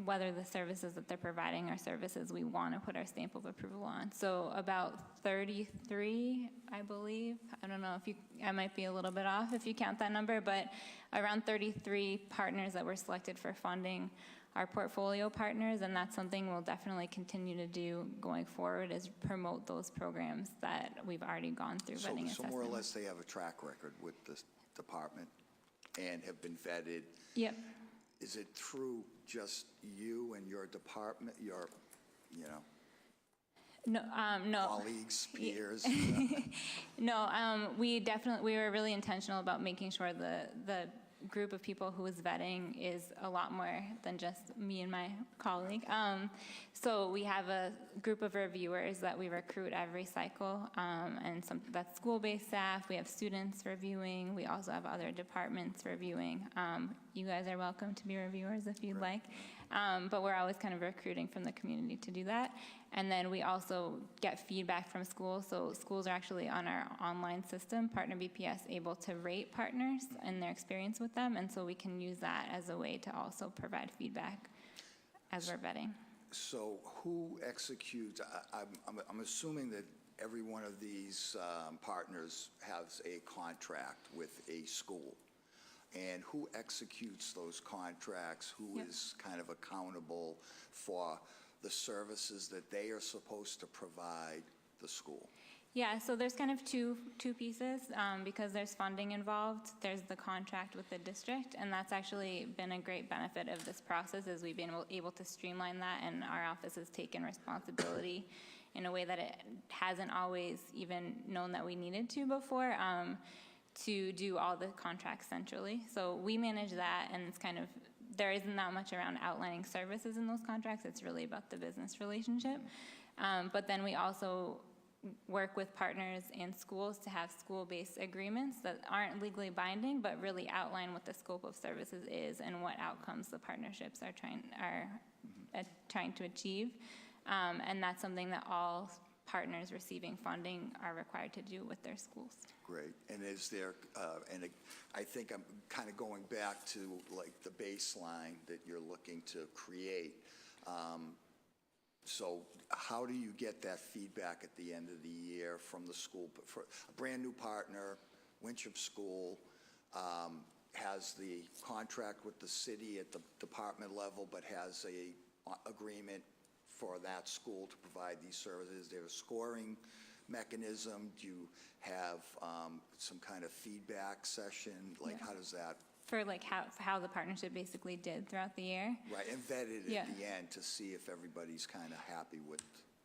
whether the services that they're providing are services we want to put our stamp of approval on. So about 33, I believe. I don't know if I might be a little bit off if you count that number, but around 33 partners that were selected for funding are portfolio partners, and that's something we'll definitely continue to do going forward, is promote those programs that we've already gone through vetting so assessment. more or less they have a track record with this department and have been vetted? Yep. Is it through just you and your department, your, No, no. colleagues, peers? No, we were really intentional about making sure the group of people who was vetting is a lot more than just me and my colleague. So we have a group of reviewers that we recruit every cycle, and that's school-based staff. We have students reviewing. We also have other departments reviewing. You guys are welcome to be reviewers if you'd like. But we're always kind of recruiting from the community to do that. And then we also get feedback from schools. So schools are actually on our online system, Partner BPS, able to rate partners and their experience with them. And so we can use that as a way to also provide feedback as we're vetting. So who executes, I'm assuming that every one of these partners has a contract with a school. And who executes those contracts? Who is kind of accountable for the services that they are supposed to provide the school? Yeah, so there's kind of two pieces because there's funding involved. There's the contract with the district, and that's actually been a great benefit of this process, is we've been able to streamline that, and our office has taken responsibility in a way that it hasn't always even known that we needed to before, to do all the contracts centrally. So we manage that, and it's kind of, there isn't that much around outlining services in those contracts. It's really about the business relationship. But then we also work with partners and schools to have school-based agreements that aren't legally binding, but really outline what the scope of services is and what outcomes the partnerships are trying to achieve. And that's something that all partners receiving funding are required to do with their schools. Great. And is there, I think I'm kind of going back to like the baseline that you're looking to create. So how do you get that feedback at the end of the year from the school? For a brand new partner, Winship School, has the contract with the city at the department level, but has a agreement for that school to provide these services. There's a scoring mechanism. Do you have some kind of feedback session? Like, how does that? For like how the partnership basically did throughout the year. Right, and vetted Yeah. at the end to see if everybody's kind of happy with.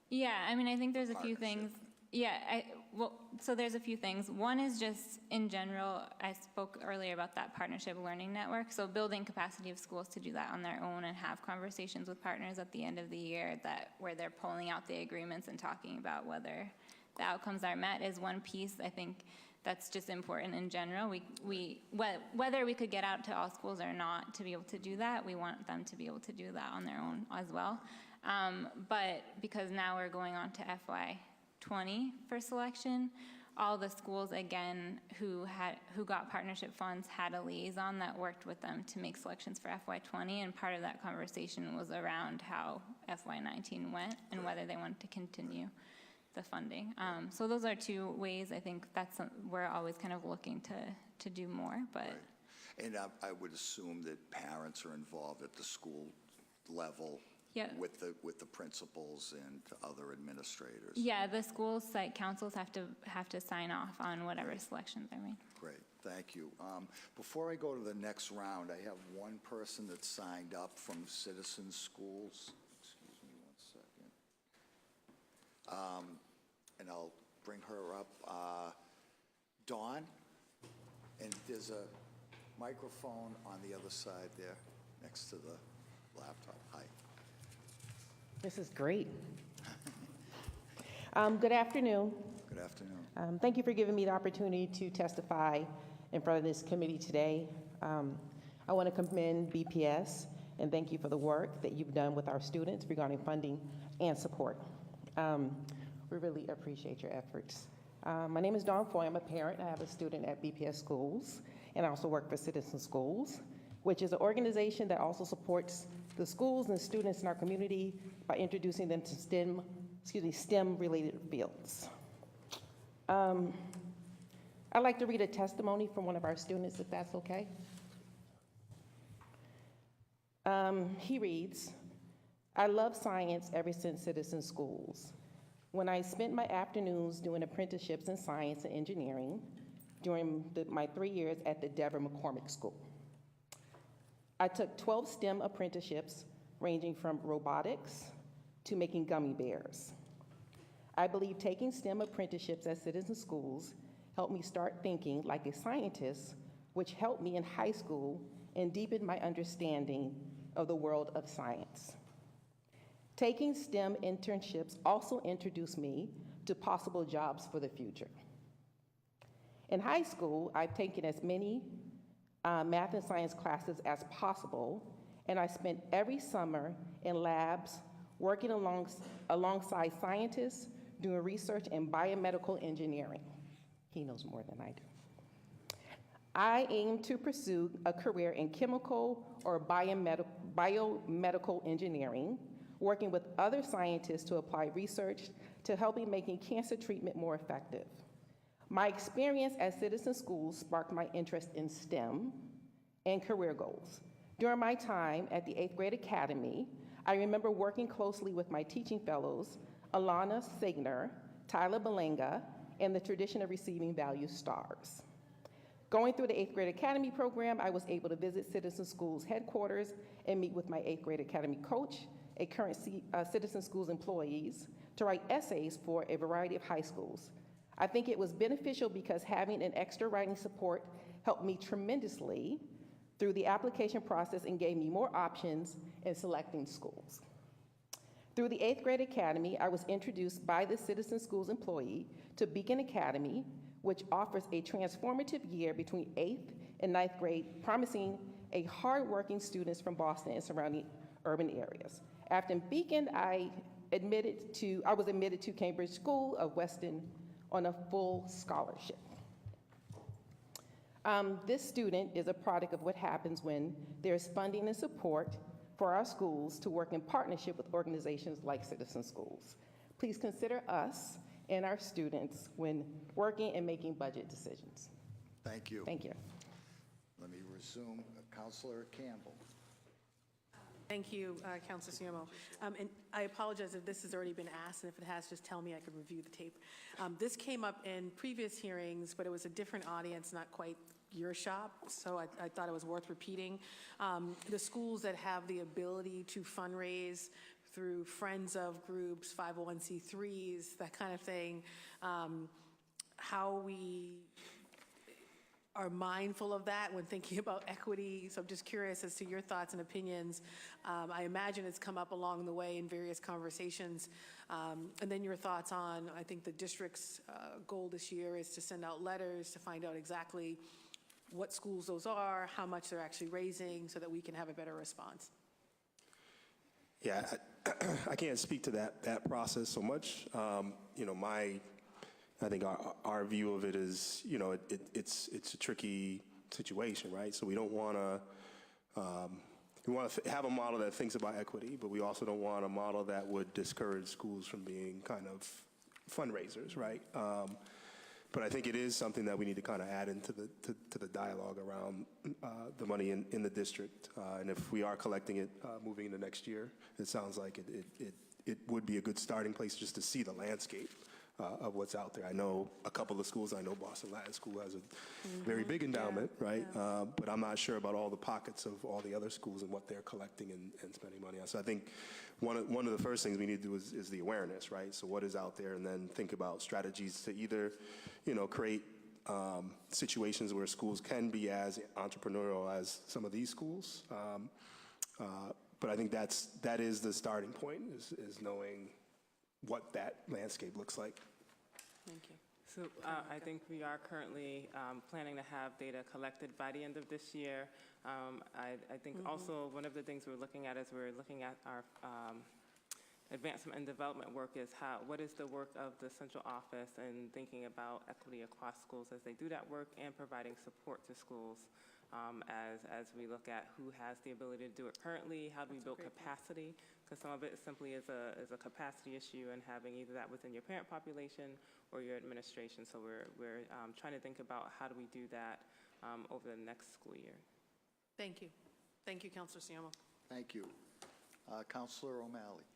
Yeah, I mean, I think there's a few Partnership. things. Yeah, so there's a few things. One is just in general, I spoke earlier about that partnership learning network. So building capacity of schools to do that on their own and have conversations with partners at the end of the year where they're pulling out the agreements and talking about whether the outcomes are met is one piece. I think that's just important in general. Whether we could get out to all schools or not to be able to do that, we want them to be able to do that on their own as well. But because now we're going on to FY20 for selection, all the schools, again, who got partnership funds had a liaison that worked with them to make selections for FY20, and part of that conversation was around how FY19 went and whether they wanted to continue the funding. So those are two ways. I think we're always kind of looking to do more, but. Right. And I would assume that parents are involved at the school level. Yeah. With the principals and other administrators. Yeah, the school site councils have to sign off on whatever selections are made. Great, thank you. Before I go to the next round, I have one person that signed up from Citizen Schools. Excuse me one second. And I'll bring her up. Dawn, and there's a microphone on the other side there, next to the laptop. Hi. This is great. Good afternoon. Good afternoon. Thank you for giving me the opportunity to testify in front of this committee today. I want to commend BPS and thank you for the work that you've done with our students regarding funding and support. We really appreciate your efforts. My name is Dawn Foy. I'm a parent. I have a student at BPS Schools, and I also work for Citizen Schools, which is an organization that also supports the schools and students in our community by introducing them to STEM-related fields. I'd like to read a testimony from one of our students, if that's okay. He reads, "I love science ever since Citizen Schools. When I spent my afternoons doing apprenticeships in science and engineering during my 3 years at the Deborah McCormick School. I took 12 STEM apprenticeships ranging from robotics to making gummy bears. I believe taking STEM apprenticeships at Citizen Schools helped me start thinking like a scientist, which helped me in high school and deepened my understanding of the world of science. Taking STEM internships also introduced me to possible jobs for the future. In high school, I've taken as many math and science classes as possible, and I spent every summer in labs working alongside scientists doing research in biomedical engineering." He knows more than I do. "I aim to pursue a career in chemical or biomedical engineering, working with other scientists to apply research to helping making cancer treatment more effective. My experience at Citizen Schools sparked my interest in STEM and career goals. During my time at the 8th grade academy, I remember working closely with my teaching fellows, Alana Signer, Tyler Belenga, and the tradition of receiving value stars. Going through the 8th grade academy program, I was able to visit Citizen Schools headquarters and meet with my 8th grade academy coach, a current Citizen Schools employees, to write essays for a variety of high schools. I think it was beneficial because having an extra writing support helped me tremendously through the application process and gave me more options in selecting schools. Through the 8th grade academy, I was introduced by the Citizen Schools employee to Beacon Academy, which offers a transformative year between 8th and 9th grade, promising a hardworking students from Boston and surrounding urban areas. After Beacon, I was admitted to Cambridge School of Weston on a full scholarship. This student is a product of what happens when there's funding and support for our schools to work in partnership with organizations like Citizen Schools. Please consider us and our students when working and making budget decisions. Thank you. Thank you. Let me resume. Counselor Campbell. Thank you, Councilor Siermo. And I apologize if this has already been asked, and if it has, just tell me, I can review the tape. This came up in previous hearings, but it was a different audience, not quite your shop, so I thought it was worth repeating. The schools that have the ability to fundraise through friends of groups, 501c3s, that kind of thing, how we are mindful of that when thinking about equity. So I'm just curious as to your thoughts and opinions. I imagine it's come up along the way in various conversations. And then your thoughts on, I think the district's goal this year is to send out letters to find out exactly what schools those are, how much they're actually raising, so that we can have a better response. Yeah, I can't speak to that process so much. You know, I think our view of it is, you know, it's a tricky situation, right? So we don't want to, we want to have a model that thinks about equity, but we also don't want a model that would discourage schools from being kind of fundraisers, right? But I think it is something that we need to kind of add into the dialogue around the money in the district. And if we are collecting it moving into next year, it sounds like it would be a good starting place just to see the landscape of what's out there. I know a couple of schools. I know Boston Latin School has a very big endowment, right? Yeah. But I'm not sure about all the pockets of all the other schools and what they're collecting and spending money on. So I think one of the first things we need to do is the awareness, right? So what is out there, and then think about strategies to either, you know, create situations where schools can be as entrepreneurial as some of these schools. But I think that is the starting point, is knowing what that landscape looks like. Thank you. So I think we are currently planning to have data collected by the end of this year. I think also one of the things we're looking at is we're looking at our advancement and development work is what is the work of the central office and thinking about equity across schools as they do that work, and providing support to schools as we look at who has the ability to do it currently, how do we build capacity, because some of it simply is a capacity issue, and having either that within your parent population or your administration. So we're trying to think about how do we do that over the next school year. Thank you. Thank you, Councilor Siermo. Thank you. Counselor O'Malley.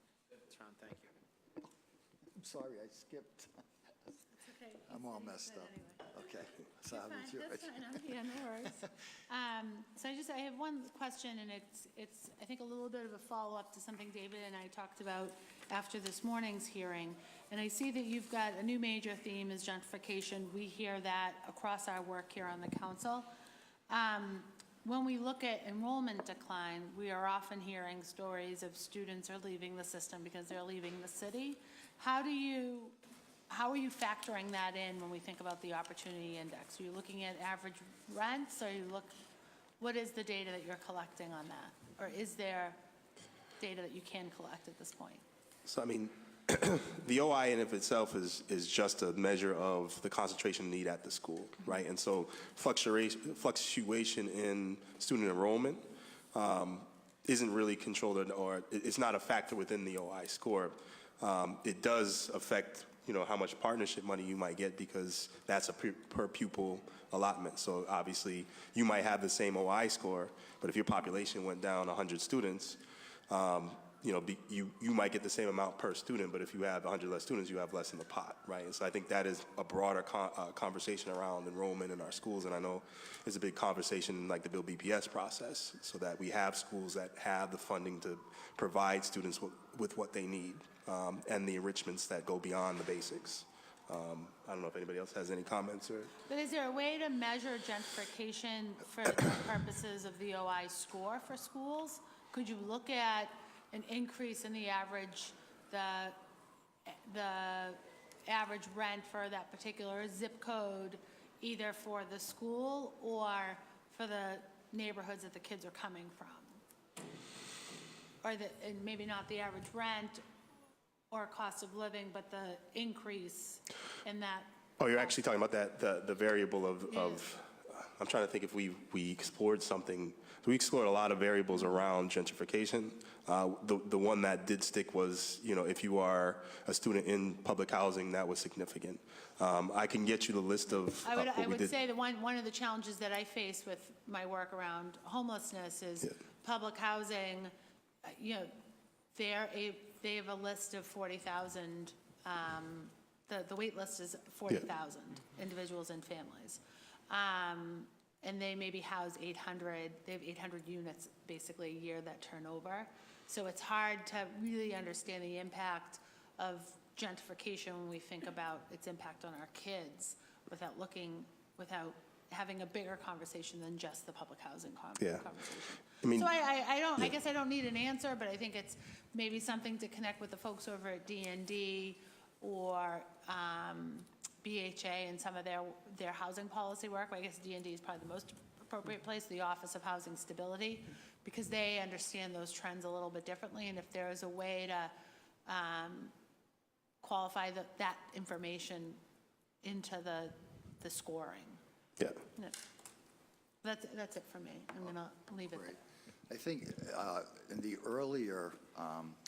Thank you. I'm sorry, I skipped. It's okay. I'm all messed up. Okay. So That's fine, that's fine, yeah, no worries. So I have one question, and it's I think a little bit of a follow-up to something David and I talked about after this morning's hearing. And I see that you've got a new major theme is gentrification. We hear that across our work here on the council. When we look at enrollment decline, we are often hearing stories of students are leaving the system because they're leaving the city. How are you factoring that in when we think about the opportunity index? Are you looking at average rents? What is the data that you're collecting on that? Or is there data that you can collect at this point? So, I mean, the OI in of itself is just a measure of the concentration need at the school, right? And so fluctuation in student enrollment isn't really controlled, or it's not a factor within the OI score. It does affect, you know, how much partnership money you might get, because that's a per pupil allotment. So obviously you might have the same OI score, but if your population went down 100 students, you know, you might get the same amount per student, but if you have 100 less students, you have less in the pot, right? And so I think that is a broader conversation around enrollment in our schools, and I know it's a big conversation in like the Build BPS process, so that we have schools that have the funding to provide students with what they need, and the enrichments that go beyond the basics. I don't know if anybody else has any comments or. But is there a way to measure gentrification for the purposes of the OI score for schools? Could you look at an increase in the average the average rent for that particular zip code, either for the school or for the neighborhoods that the kids are coming from. Or and maybe not the average rent or cost of living, but the increase in that. Oh, you're actually talking about that, the variable of I'm trying to think if we explored something. We explored a lot of variables around gentrification. The one that did stick was, if you are a student in public housing, that was significant. I can get you the list of I what we would did. say that one of the challenges that I face with my work around homelessness is public housing, they have a list of 40,000, the wait list is 40,000 individuals and families. And they maybe house 800, they have 800 units basically a year that turn over. So it's hard to really understand the impact of gentrification when we think about its impact on our kids without having a bigger conversation than just the public housing conversation. So I guess I don't need an answer, but I think it's maybe something to connect with the folks over at D&D or BHA and some of their housing policy work. I guess D&D is probably the most appropriate place, the Office of Housing Stability, because they understand those trends a little bit differently. And if there is a way to qualify that information into the scoring. Yeah. That's it for me. I'm going to leave it there. I think in the earlier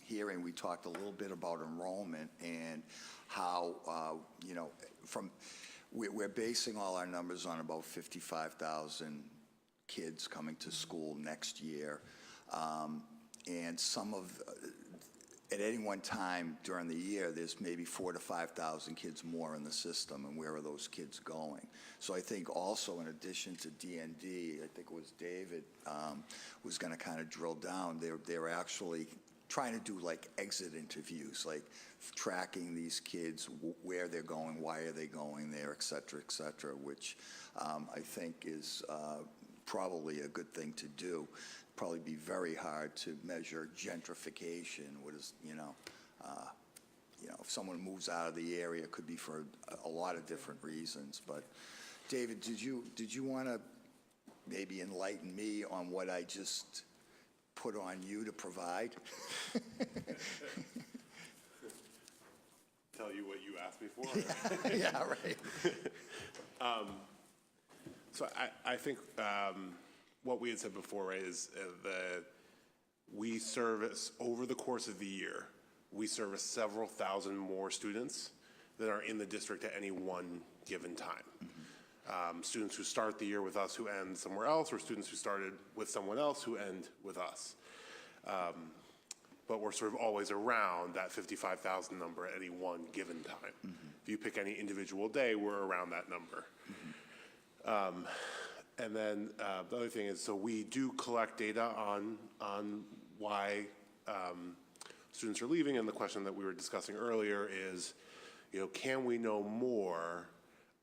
hearing, we talked a little bit about enrollment and how, we're basing all our numbers on about 55,000 kids coming to school next year. And at any one time during the year, there's maybe 4,000 to 5,000 kids more in the system, and where are those kids going? So I think also, in addition to D&D, I think it was David was going to kind of drill down. They're actually trying to do like exit interviews, like tracking these kids, where they're going, why are they going there, et cetera, which I think is probably a good thing to do. Probably be very hard to measure gentrification. What is, if someone moves out of the area, it could be for a lot of different reasons. But David, did you want to maybe enlighten me on what I just put on you to provide? Tell you what you asked me for? Yeah, right. So I think what we had said before, right, is that we service, over the course of the year, we service several thousand more students that are in the district at any one given time. Students who start the year with us who end somewhere else, or students who started with someone else who end with us. But we're sort of always around that 55,000 number at any one given time. If you pick any individual day, we're around that number. And then the other thing is, so we do collect data on why students are leaving, and the question that we were discussing earlier is, can we know more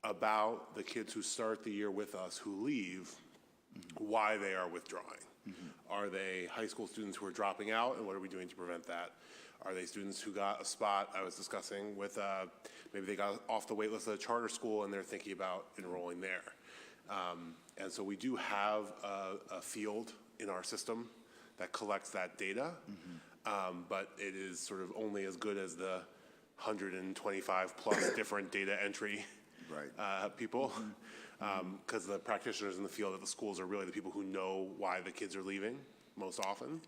about the kids who start the year with us who leave, why they are withdrawing? Are they high school students who are dropping out, and what are we doing to prevent that? Are they students who got a spot, I was discussing with, maybe they got off the wait list at a charter school and they're thinking about enrolling there. And so we do have a field in our system that collects that data, but it is sort of only as good as the 125 plus different data entry people, because the practitioners in the field at the schools are really the people who know why the kids are leaving most often.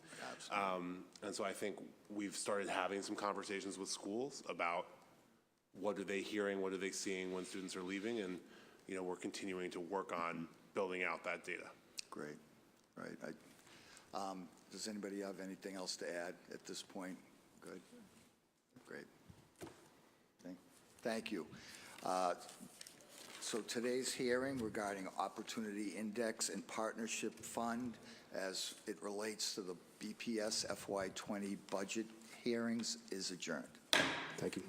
And so I think we've started having some conversations with schools about what are they hearing, what are they seeing when students are leaving, and we're continuing to work on building out that data. Great. Right. Does anybody have anything else to add at this point? Good. Great. Thank you. So today's hearing regarding Opportunity index and partnership fund as it relates to the BPS FY20 budget hearings is adjourned. Thank you.